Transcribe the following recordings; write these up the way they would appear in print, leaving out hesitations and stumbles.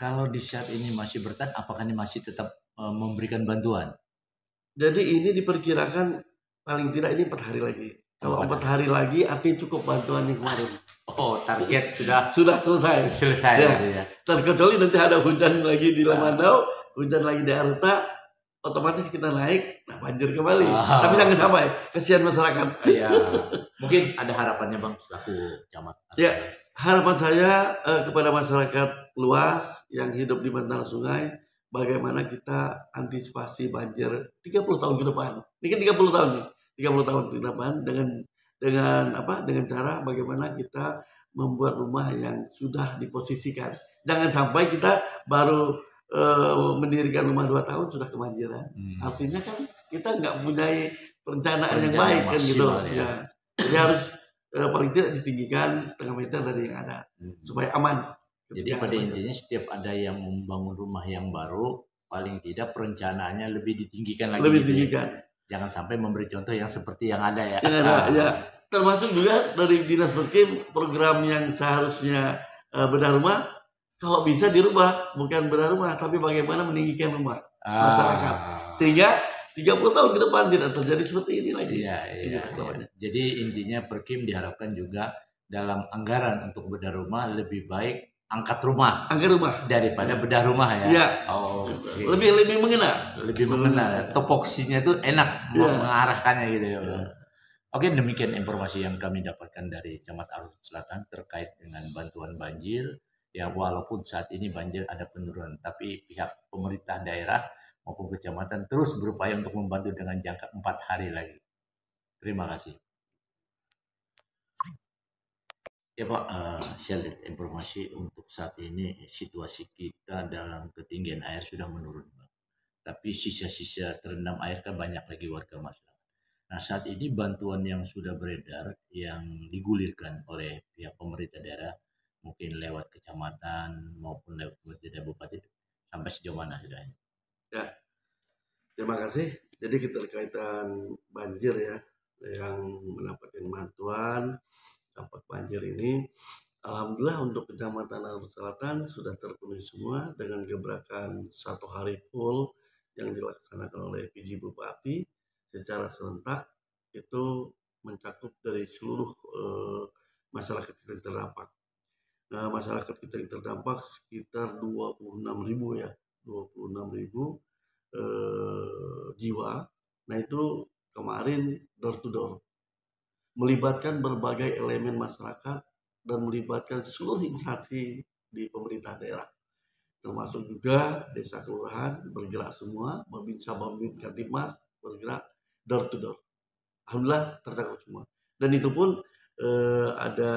Kalau di saat ini masih bertahan, apakah ini masih tetap memberikan bantuan? Jadi ini diperkirakan paling tidak ini 4 hari lagi. Kalau 4 hari lagi artinya cukup bantuan yang kemarin. Oh, target sudah Sudah selesai. selesai Ya. gitu ya. Terkecuali nanti ada hujan lagi di Lamandau, hujan lagi di Aruta, otomatis kita naik, nah banjir kembali. Tapi jangan sampai, kesian masyarakat. Iya. Mungkin ada harapannya Bang selaku camat. Ya, harapan saya kepada masyarakat luas yang hidup di bantaran sungai, bagaimana kita antisipasi banjir 30 tahun ke depan. Ini kan 30 tahun nih. 30 tahun ke depan dengan cara bagaimana kita membuat rumah yang sudah diposisikan. Jangan sampai kita baru mendirikan rumah 2 tahun sudah kebanjiran. Artinya kan kita nggak punya perencanaan yang baik kan gitu. Ya. Jadi harus paling tidak ditinggikan setengah meter dari yang ada supaya aman. Jadi pada intinya setiap ada yang membangun rumah yang baru, paling tidak perencanaannya lebih ditinggikan lagi. Lebih ditinggikan. Jangan sampai memberi contoh yang seperti yang ada ya. Ya. Termasuk juga dari Dinas Perkim program yang seharusnya bedah rumah, kalau bisa dirubah, bukan bedah rumah, tapi bagaimana meninggikan rumah masyarakat. Sehingga 30 tahun ke depan tidak terjadi seperti ini lagi. Iya. Jadi intinya Perkim diharapkan juga dalam anggaran untuk bedah rumah lebih baik angkat rumah daripada bedah rumah ya. Iya. Okay. Lebih mengena. Topoksinya itu enak mengarahkannya gitu ya. Oke, demikian informasi yang kami dapatkan dari Camat Arus Selatan terkait dengan bantuan banjir. Ya, walaupun saat ini banjir ada penurunan, tapi pihak pemerintah daerah maupun kecamatan terus berupaya untuk membantu dengan jangka 4 hari lagi. Terima kasih. Ya Pak, saya lihat informasi untuk saat ini situasi kita dalam ketinggian air sudah menurun, Pak. Tapi sisa-sisa terendam air kan banyak lagi warga masyarakat. Nah, saat ini bantuan yang sudah beredar yang digulirkan oleh pihak pemerintah daerah mungkin lewat kecamatan maupun lewat pemerintah bupati sampai sejauh mana sudah? Ya, terima kasih. Jadi keterkaitan banjir ya yang mendapatkan bantuan dampak banjir ini, alhamdulillah untuk Kecamatan Arus Selatan sudah terpenuhi semua dengan gebrakan 1 hari full yang dilaksanakan oleh PJ Bupati secara serentak itu mencakup dari seluruh masyarakat kita yang terdampak. Nah, masyarakat kita yang terdampak sekitar 26.000 ya, 26.000 jiwa. Nah itu kemarin door to door, melibatkan berbagai elemen masyarakat dan melibatkan seluruh instansi di pemerintah daerah, termasuk juga desa kelurahan bergerak semua, Babinsa Kamtibmas bergerak door to door. Alhamdulillah tercakup semua. Dan itu pun ada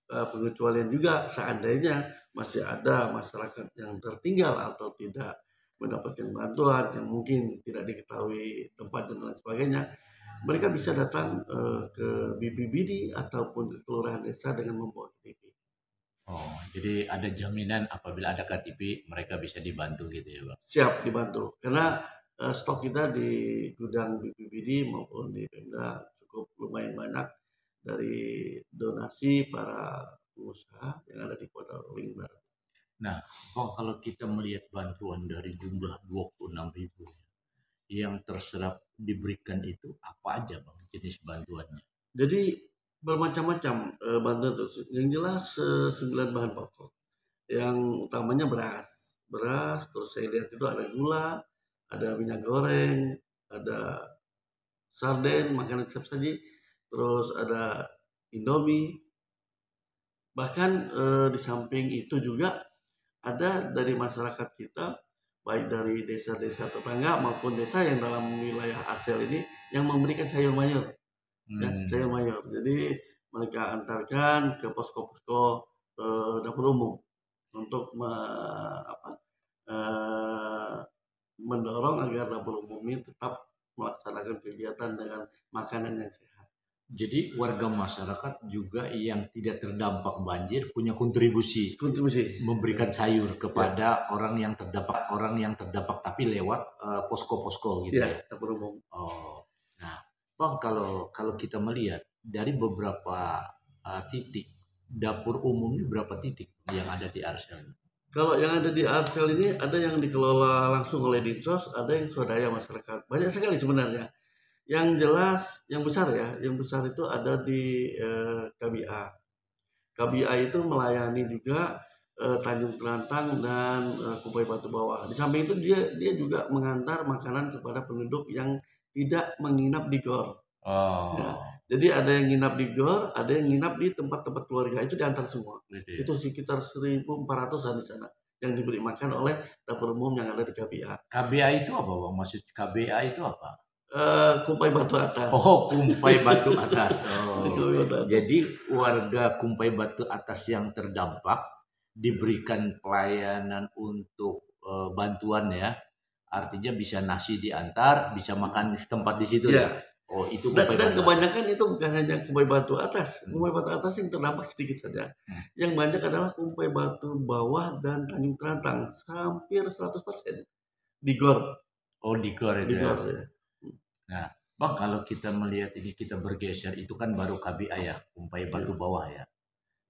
pengecualian juga seandainya masih ada masyarakat yang tertinggal atau tidak mendapatkan bantuan yang mungkin tidak diketahui tempat dan lain sebagainya, mereka bisa datang ke BPBD ataupun ke kelurahan desa dengan membawa KTP. Oh, jadi ada jaminan apabila ada KTP mereka bisa dibantu gitu ya Bang? Siap dibantu, karena stok kita di gudang BPBD maupun di Pemda cukup lumayan banyak dari donasi para pengusaha yang ada di Kota Rolling Barat. Nah, Bang, kalau kita melihat bantuan dari jumlah 26.000 yang terserap diberikan itu apa aja Bang jenis bantuannya? Jadi bermacam-macam bantuan tersebut. Yang jelas 9 bahan pokok. Yang utamanya beras, terus saya lihat itu ada gula, ada minyak goreng, ada sarden, makanan siap saji, terus ada Indomie. Bahkan di samping itu juga ada dari masyarakat kita, baik dari desa-desa tetangga maupun desa yang dalam wilayah Arsel ini yang memberikan sayur mayur. Ya, sayur mayur. Jadi mereka antarkan ke posko-posko dapur umum untuk mendorong agar dapur umum ini tetap melaksanakan kegiatan dengan makanan yang sehat. Jadi warga masyarakat juga yang tidak terdampak banjir punya kontribusi memberikan sayur kepada orang yang terdampak tapi lewat posko-posko gitu ya. Dapur umum. Oh, nah Bang, kalau kita melihat dari beberapa titik dapur umum ini berapa titik yang ada di Arsel? Kalau yang ada di Arsel ini ada yang dikelola langsung oleh Dinsos, ada yang swadaya masyarakat. Banyak sekali sebenarnya. Yang jelas, yang besar ya, yang besar itu ada di KBA. KBA itu melayani juga Tanjung Kerantang dan Kubai Batu Bawah. Di samping itu dia juga mengantar makanan kepada penduduk yang tidak menginap di GOR. Ya. Oh, Jadi ada yang nginap di GOR, ada yang nginap di tempat-tempat keluarga. Itu diantar semua. gitu ya. Itu sekitar 1.400-an di sana yang diberi makan oleh dapur umum yang ada di KBA. KBA itu apa bang? Maksud KBA itu apa? Kumpai Batu Atas. Oh, Kumpai Batu Atas. Oh, Kumpai Batu Atas. jadi warga Kumpai Batu Atas yang terdampak diberikan pelayanan untuk bantuan ya. Artinya bisa nasi diantar, bisa makan di tempat di situ Ya. ya. Oh, itu Dan Kumpai Batu. kebanyakan itu bukan hanya Kumpai Batu Atas. Kumpai Batu Atas yang terdampak sedikit saja. Yang banyak adalah Kumpai Batu Bawah dan Tanjung Kerantang. Hampir 100% di GOR. Oh, di GOR Di itu ya. GOR ya. Nah, bang kalau kita melihat ini kita bergeser itu kan baru KBA ya, Kumpai Batu Bawah ya.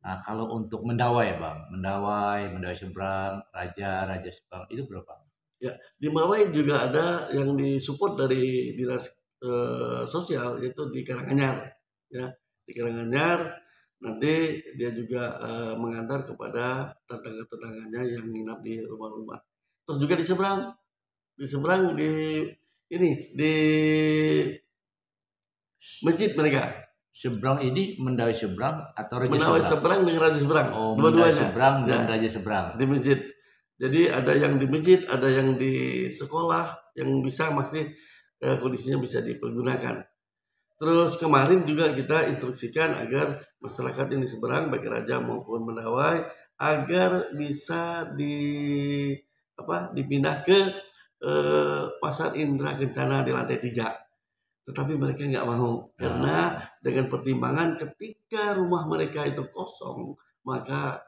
Nah, kalau untuk Mendawai bang, Mendawai Seberang, Raja Seberang itu berapa? Ya, di Mawai juga ada yang disupport dari dinas sosial, yaitu di Karanganyar. Ya, di Karanganyar nanti dia juga mengantar kepada tetangga-tetangganya yang nginap di rumah-rumah. Terus juga di seberang di masjid mereka. Seberang ini Mendawai Seberang atau Raja Mendawai Seberang? Seberang dengan Raja Seberang. Oh, Mendawai Dua-duanya. Seberang dan Ya. Raja Seberang. Di masjid. Jadi ada yang di masjid, ada yang di sekolah yang bisa masih kondisinya bisa dipergunakan. Terus kemarin juga kita instruksikan agar masyarakat yang di seberang baik Raja maupun Mendawai agar bisa dipindah ke Pasar Indra Kencana di lantai 3. Tetapi mereka nggak mau karena dengan pertimbangan ketika rumah mereka itu kosong maka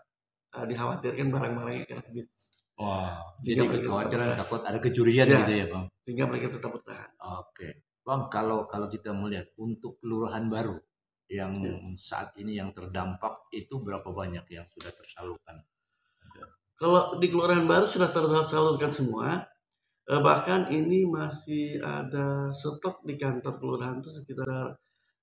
dikhawatirkan barang-barangnya akan habis. Wah, Sehingga jadi mereka kekhawatiran tetap takut ada kecurian Ya. gitu ya bang? Sehingga mereka tetap bertahan. Oke, bang kalau kita melihat untuk kelurahan baru yang saat ini yang terdampak itu berapa banyak yang sudah tersalurkan? Kalau di kelurahan baru sudah tersalurkan semua. Bahkan ini masih ada stok di kantor kelurahan itu sekitar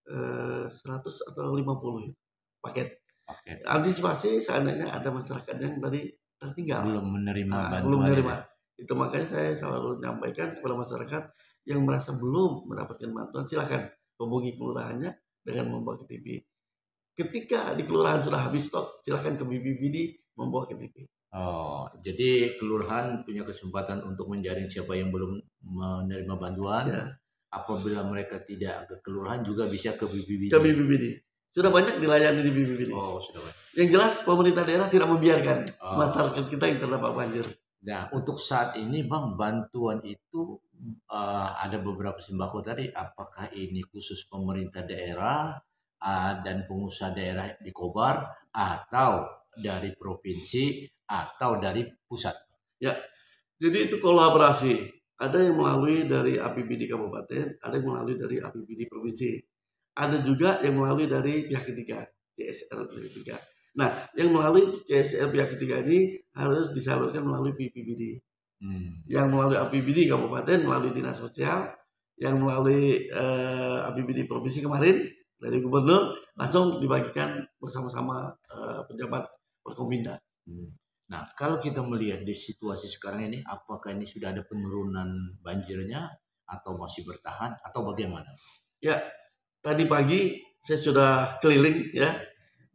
100 atau 50 paket. Paket. Antisipasi seandainya ada masyarakat yang tadi tertinggal. Belum menerima bantuan. Belum menerima. ya? Itu makanya saya selalu menyampaikan kepada masyarakat yang merasa belum mendapatkan bantuan silakan hubungi kelurahannya dengan membawa KTP. Ketika di kelurahan sudah habis stok, silakan ke BPBD membawa KTP. Oh, jadi kelurahan punya kesempatan untuk menjaring siapa yang belum menerima bantuan. Ya. Apabila mereka tidak ke kelurahan juga bisa ke BPBD. Ke BPBD. Sudah banyak dilayani di BPBD. Oh, sudah banyak. Yang jelas pemerintah daerah tidak membiarkan masyarakat kita yang terdampak banjir. Nah, untuk saat ini bang, bantuan itu ada beberapa sembako tadi. Apakah ini khusus pemerintah daerah dan pengusaha daerah di Kobar atau dari provinsi atau dari pusat? Ya, jadi itu kolaborasi. Ada yang melalui dari APBD kabupaten, ada yang melalui dari APBD provinsi. Ada juga yang melalui dari pihak ketiga, CSR pihak ketiga. Nah, yang melalui CSR pihak ketiga ini harus disalurkan melalui BPBD. Yang melalui APBD kabupaten, melalui dinas sosial, yang melalui APBD provinsi kemarin dari gubernur langsung dibagikan bersama-sama pejabat Forkompinda. Nah, kalau kita melihat di situasi sekarang ini, apakah ini sudah ada penurunan banjirnya atau masih bertahan atau bagaimana? Ya, tadi pagi saya sudah keliling ya.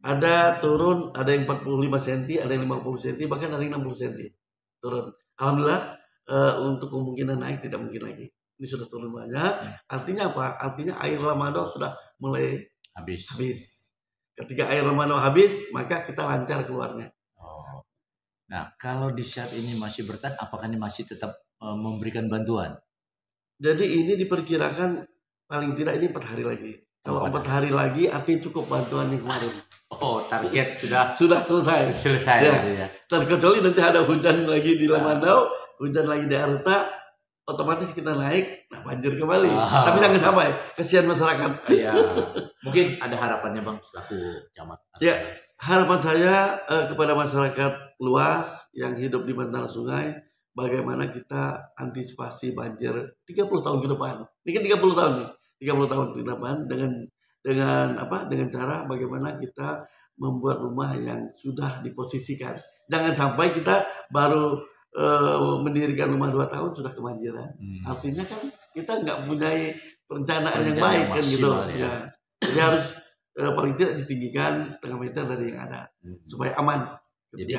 Ada turun, ada yang 45 cm, ada yang 50 cm, bahkan ada yang 60 cm. Turun. Alhamdulillah untuk kemungkinan naik tidak mungkin lagi. Ini sudah turun banyak. Artinya apa? Artinya air Lamado sudah mulai habis. Ketika air Lamado habis, maka kita lancar keluarnya. Nah, kalau di saat ini masih bertahan, apakah ini masih tetap memberikan bantuan? Jadi ini diperkirakan paling tidak ini 4 hari lagi. Kalau 4 hari lagi artinya cukup bantuan yang kemarin. Oh, target sudah selesai. Ya. Gitu ya. Terkecuali nanti ada hujan lagi di Lamandau, hujan lagi di Aruta, otomatis kita naik, nah banjir kembali. Tapi jangan sampai kesian masyarakat. Iya. Mungkin ada harapannya Bang selaku camat. Ya, harapan saya kepada masyarakat luas yang hidup di bantaran sungai, bagaimana kita antisipasi banjir 30 tahun ke depan. Ini kan 30 tahun nih. 30 tahun ke depan dengan cara bagaimana kita membuat rumah yang sudah diposisikan. Jangan sampai kita baru mendirikan rumah 2 tahun sudah kebanjiran. Artinya kan kita nggak punya perencanaan yang baik kan gitu. Ya. Jadi harus paling tidak ditinggikan 0,5 meter dari yang ada supaya aman. Jadi